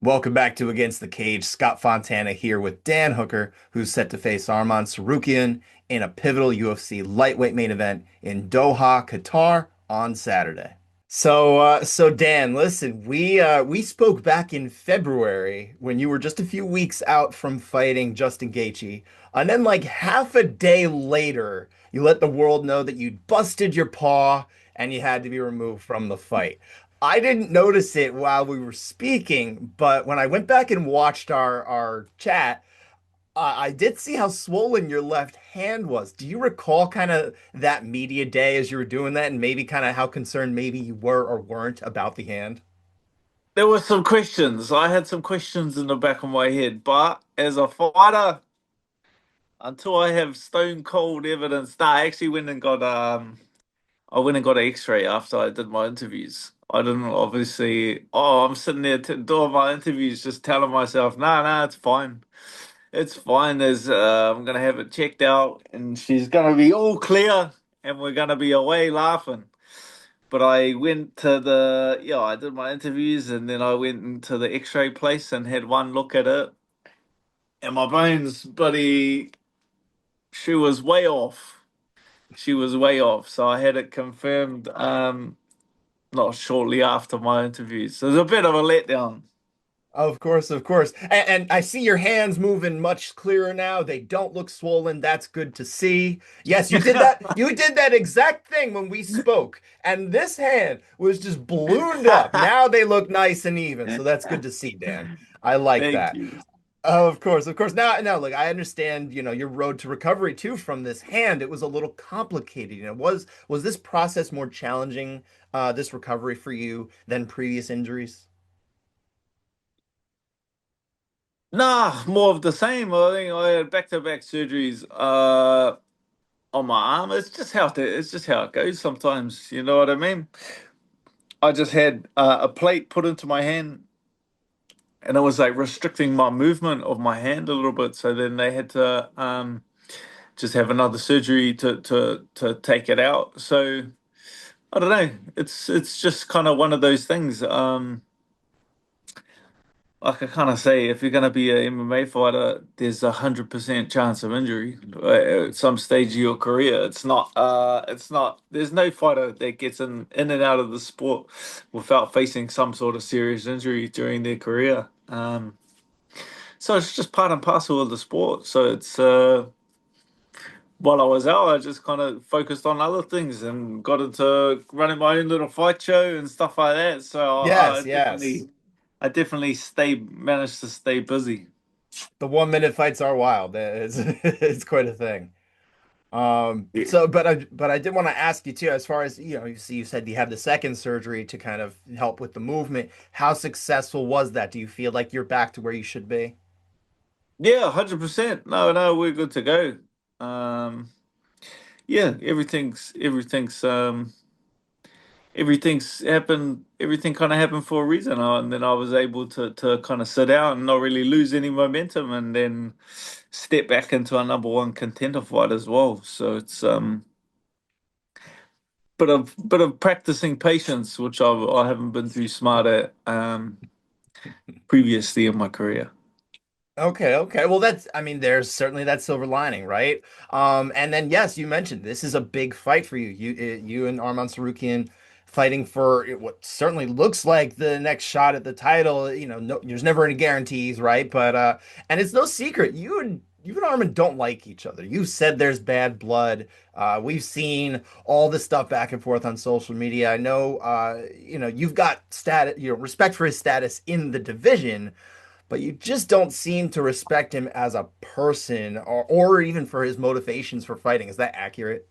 Welcome back to Against the Cage. Scott Fontana here with Dan Hooker, who's set to face Arman Tsarukyan in a pivotal UFC lightweight main event in Doha, Qatar on Saturday. So Dan, listen, we spoke back in February when you were just a few weeks out from fighting Justin Gaethje, and then like half a day later, you let the world know that you'd busted your paw and you had to be removed from the fight. I didn't notice it while we were speaking, but when I went back and watched our chat, I did see how swollen your left hand was. Do you recall kind of that media day as you were doing that, and maybe kind of how concerned maybe you were or weren't about the hand? There were some questions. I had some questions in the back of my head, but as a fighter, until I have stone cold evidence, I actually I went and got an X-ray after I did my interviews. I didn't obviously. Oh, I'm sitting there doing my interviews, just telling myself, "No, no, it's fine. It's fine. I'm gonna have it checked out, and she's gonna be all clear, and we're gonna be away laughing." But I went to I did my interviews and then I went into the X-ray place and had one look at it. And my bones, buddy, she was way off. She was way off. So I had it confirmed not shortly after my interviews. So it was a bit of a letdown. Of course, of course. And I see your hands moving much clearer now. They don't look swollen. That's good to see. Yes, you did that. You did that exact thing when we spoke. And this hand was just ballooned up. Now they look nice and even. So that's good to see, Dan. I like Thank that. you. Oh, of course, of course. Now, look, I understand, your road to recovery too from this hand. It was a little complicated. Was this process more challenging, this recovery for you than previous injuries? Nah, more of the same. I think I had back-to-back surgeries on my arm. It's just how it goes sometimes. You know what I mean? I just had a plate put into my hand and it was like restricting my movement of my hand a little bit. So then they had to just have another surgery to take it out. So I don't know. It's just kind of one of those things. Like I kind of say, if you're going to be an MMA fighter, there's 100% chance of injury at some stage of your career. It's not. There's no fighter that gets in and out of the sport without facing some sort of serious injury during their career. So it's just part and parcel of the sport. So it's while I was out, I just kind of focused on other things and got into running my own little fight show and stuff like that. So Yes, yes. I definitely managed to stay busy. The 1 minute fights are wild. It's it's quite a thing. Yeah. But I did want to ask you too, as far as you said you had the second surgery to kind of help with the movement. How successful was that? Do you feel like you're back to where you should be? Yeah, 100%. No, no, we're good to go. Um, yeah, everything's happened. Everything kind of happened for a reason, and then I was able to kind of sit out and not really lose any momentum, and then step back into a number one contender fight as well. So it's bit of practicing patience, which I haven't been too smart at previously in my career. Okay, okay. Well, I mean, there's certainly that silver lining, right? And then yes, you mentioned this is a big fight for you. You and Arman Tsarukyan fighting for what certainly looks like the next shot at the title. No, there's never any guarantees, right? But and it's no secret you and Arman don't like each other. You said there's bad blood. We've seen all this stuff back and forth on social media. I know, you've got respect for his status in the division, but you just don't seem to respect him as a person or even for his motivations for fighting. Is that accurate?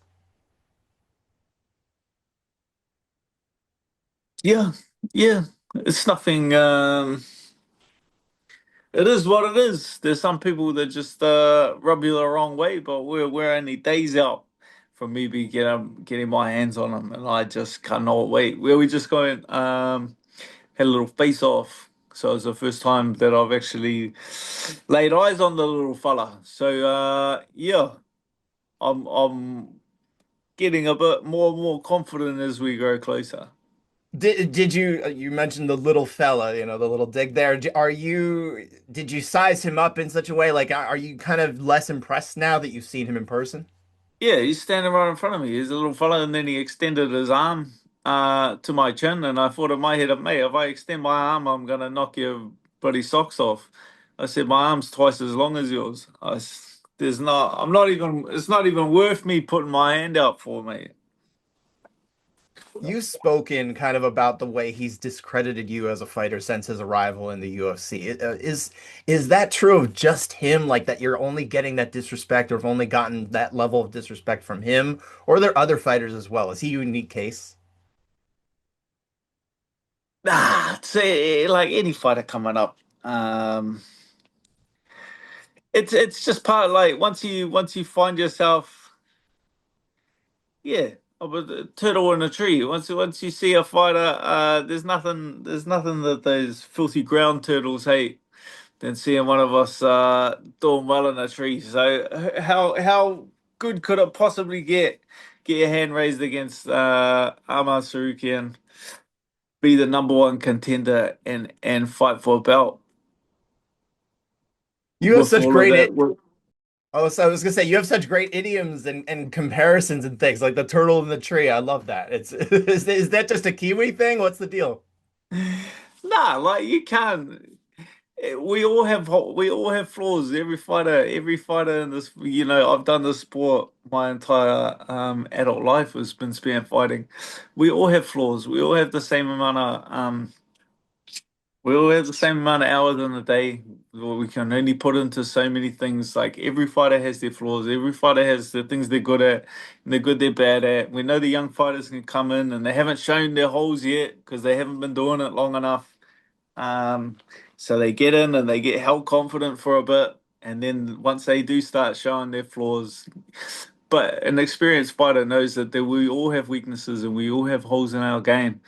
Yeah, yeah. It's nothing. It is what it is. There's some people that just rub you the wrong way, but we're only days out from me getting my hands on them, and I just cannot wait. Where we just going had a little face off, so it's the first time that I've actually laid eyes on the little fella. So yeah, I'm getting a bit more and more confident as we grow closer. Did you you mentioned the little fella, the little dig there. Did you size him up in such a way like are you kind of less impressed now that you've seen him in person? Yeah, he's standing right in front of me. He's a little fella, and then he extended his arm to my chin, and I thought in my head, mate, if I extend my arm, I'm gonna knock your bloody socks off. I said, my arm's twice as long as yours. There's not. I'm not even. It's not even worth me putting my hand out for, mate. You've spoken kind of about the way he's discredited you as a fighter since his arrival in the UFC. Is that true of just him, like that you're only getting that disrespect or have only gotten that level of disrespect from him, or are there other fighters as well? Is he a unique case? Say like any fighter coming up. It's just part like once you find yourself, yeah, of a turtle in a tree. Once you see a fighter, there's nothing that those filthy ground turtles hate than seeing one of us doing well in a tree. So how good could it possibly get? Get your hand raised against Arman Tsarukyan, be the number one contender, and fight for a belt You have with such all of great that. Oh, so I was gonna say you have such great idioms and comparisons and things like the turtle in the tree. I love that. It's is that just a Kiwi thing? What's the deal? Nah, like you can't. We all have flaws. Every fighter in this, I've done this sport my entire adult life has been spent fighting. We all have flaws. We all have the same amount of hours in the day. We can only put into so many things. Like every fighter has their flaws. Every fighter has the things they're good at, and they're good, they're bad at. We know the young fighters can come in and they haven't shown their holes yet because they haven't been doing it long enough. Um, so they get in and they get held confident for a bit, and then once they do start showing their flaws, but an experienced fighter knows that we all have weaknesses and we all have holes in our game.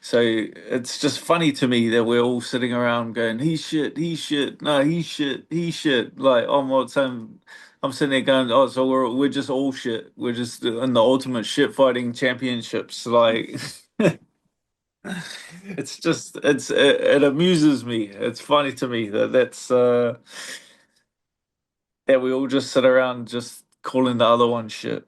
So it's just funny to me that we're all sitting around going, "He's shit, he's shit, no, he's shit, he's shit." Like I'm sitting there going, "Oh, so we're just all shit. We're just in the ultimate shit fighting championships." Like. It amuses me. It's funny to me that we all just sit around just calling the other one shit.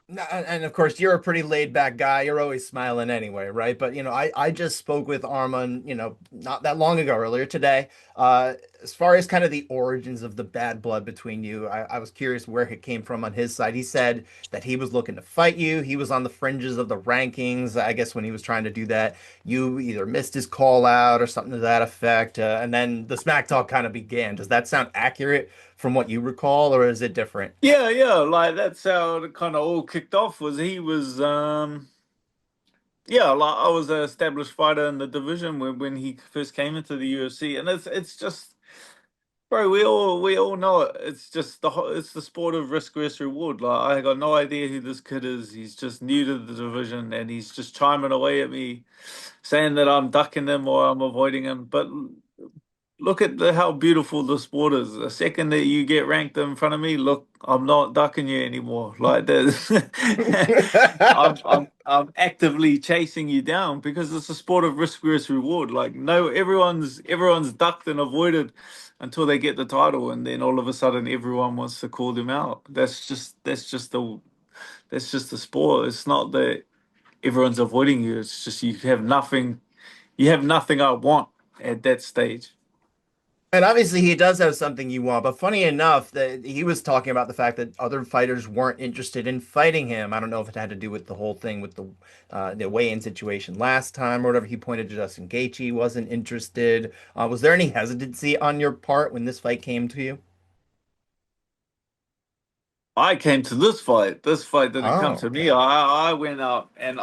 And of course, you're a pretty laid back guy. You're always smiling anyway, right? But I just spoke with Arman, not that long ago, earlier today. As far as kind of the origins of the bad blood between you, I was curious where it came from on his side. He said that he was looking to fight you. He was on the fringes of the rankings. I guess when he was trying to do that, you either missed his call out or something to that effect. And then the smack talk kind of began. Does that sound accurate from what you recall, or is it different? Yeah, yeah, like that's how it kind of all kicked off. Was he was yeah, like I was an established fighter in the division when he first came into the UFC, and it's just, bro, we all know it. It's just it's the sport of risk versus reward. Like I got no idea who this kid is. He's just new to the division, and he's just chiming away at me, saying that I'm ducking him or I'm avoiding him. But look at how beautiful the sport is. The second that you get ranked in front of me, look, I'm not ducking you anymore. Like that, I'm actively chasing you down because it's a sport of risk versus reward. Like no, everyone's ducked and avoided until they get the title, and then all of a sudden everyone wants to call them out. That's just the sport. It's not that everyone's avoiding you. It's just you have nothing. You have nothing I want at that stage. And obviously he does have something you want, but funny enough that he was talking about the fact that other fighters weren't interested in fighting him. I don't know if it had to do with the whole thing with the weigh-in situation last time or whatever. He pointed to Justin Gaethje wasn't interested. Was there any hesitancy on your part when this fight came to you? I came to this fight. This fight didn't come Oh, to me. okay. I went out and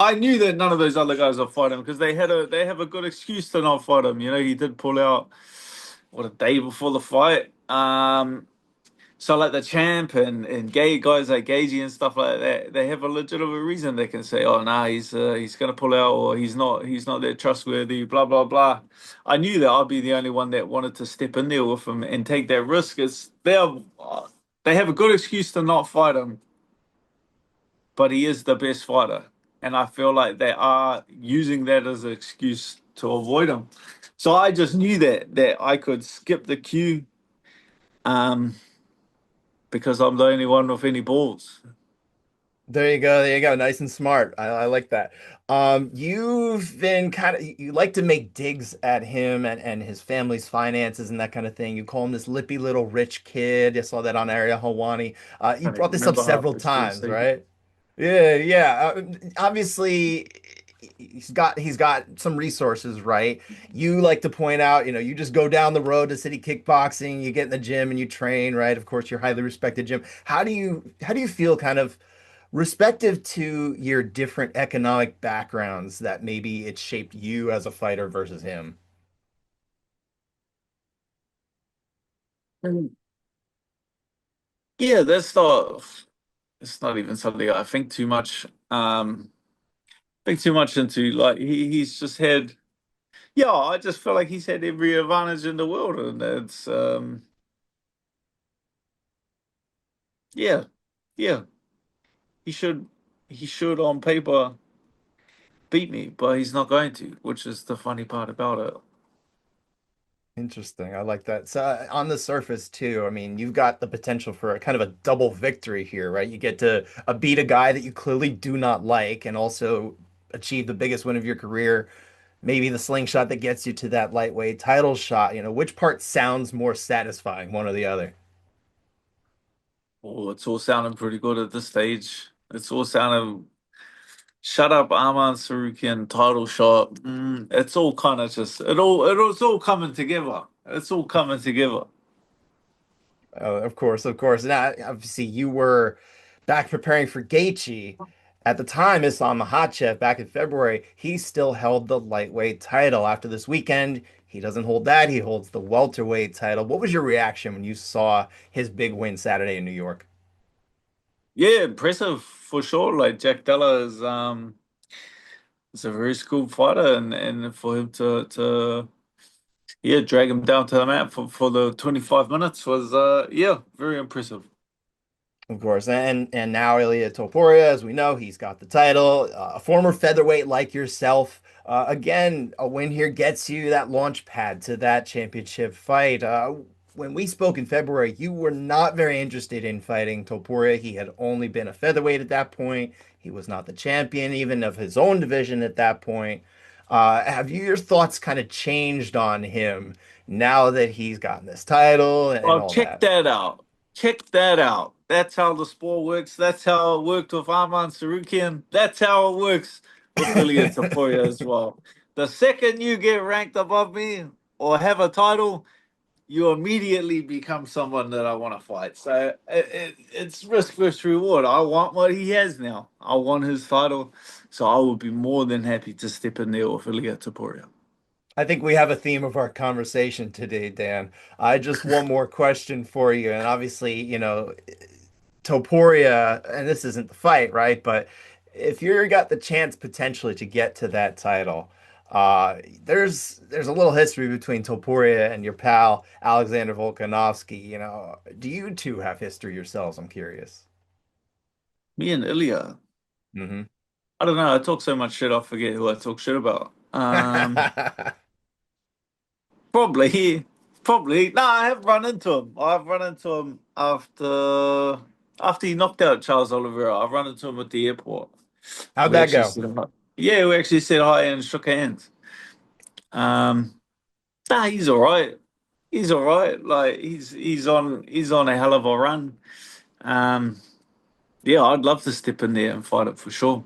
I knew that none of those other guys would fight him because they have a good excuse to not fight him. He did pull out what a day before the fight. So like the champ and gay guys like Gagey and stuff like that, they have a legitimate reason they can say, "Oh, nah, he's gonna pull out or he's not that trustworthy." Blah blah blah. I knew that I'd be the only one that wanted to step in there with him and take that risk. They have a good excuse to not fight him, but he is the best fighter. and I feel like they are using that as an excuse to avoid him. So I just knew that I could skip the queue, um, because I'm the only one with any balls. There you go. There you go. Nice and smart. I like that. You've been you like to make digs at him and his family's finances and that kind of thing. You call him this lippy little rich kid. I saw that on Ariel Hawani. You I don't brought this up remember half several the shit. times, So right? Yeah, yeah. Obviously, he's got some resources, right? You like to point out, you just go down the road to City Kickboxing, you get in the gym and you train, right? Of course, your highly respected gym. How do you feel kind of respective to your different economic backgrounds that maybe it shaped you as a fighter versus him? yeah, that's not. It's not even something I think too much. Think too much into. Like he's just had. Yeah, I just feel like he's had every advantage in the world, and it's yeah, yeah. He should he should on paper beat me, but he's not going to, which is the funny part about it. Interesting. I like that. So on the surface too, I mean, you've got the potential for a kind of a double victory here, right? You get to beat a guy that you clearly do not like and also achieve the biggest win of your career, maybe the slingshot that gets you to that lightweight title shot. Which part sounds more satisfying, one or the other? Oh, it's all sounding pretty good at this stage. It's all sounding shut up, Arman Tsarukyan title shot. It's all kind of just it's all coming together. It's all coming together. Of course, of course. Now, obviously, you were back preparing for Gaethje. At the time, Islam Makhachev, back in February, he still held the lightweight title. After this weekend, he doesn't hold that. He holds the welterweight title. What was your reaction when you saw his big win Saturday in New York? Yeah, impressive for sure. Like Jack Della is a very skilled fighter, and for him to yeah drag him down to the mat for the 25 minutes was yeah very impressive. Of course, and now Ilya Topuria, as we know, he's got the title. A former featherweight like yourself. Again, a win here gets you that launch pad to that championship fight. When we spoke in February, you were not very interested in fighting Topuria. He had only been a featherweight at that point. He was not the champion even of his own division at that point. Have your thoughts kind of changed on him now that he's gotten this title and Well, all check that? that out. Check that out. That's how the sport works. That's how it worked with Arman Tsarukyan. That's how it works with Ilya Taporia as well. The second you get ranked above me or have a title, you immediately become someone that I want to fight. So it's risk versus reward. I want what he has now. I want his title. So I would be more than happy to step in there with Ilya Taporia. I think we have a theme of our conversation today, Dan. I just one more question for you, and obviously, Topuria, and this isn't the fight, right? But if you got the chance potentially to get to that title, there's a little history between Topuria and your pal Alexander Volkanovski. Do you two have history yourselves? I'm curious. Me and Ilya. Hmm. I don't know. I talk so much shit, I forget who I talk shit about. Probably, probably. No, I have run into him. I've run into him after he knocked out Charles Oliveira. I've run into him at the airport. How'd We that actually go? said hi. Yeah, we actually said hi and shook hands. Um, nah, he's all right. He's all right. Like he's on a hell of a run. Um, yeah, I'd love to step in there and fight it for sure.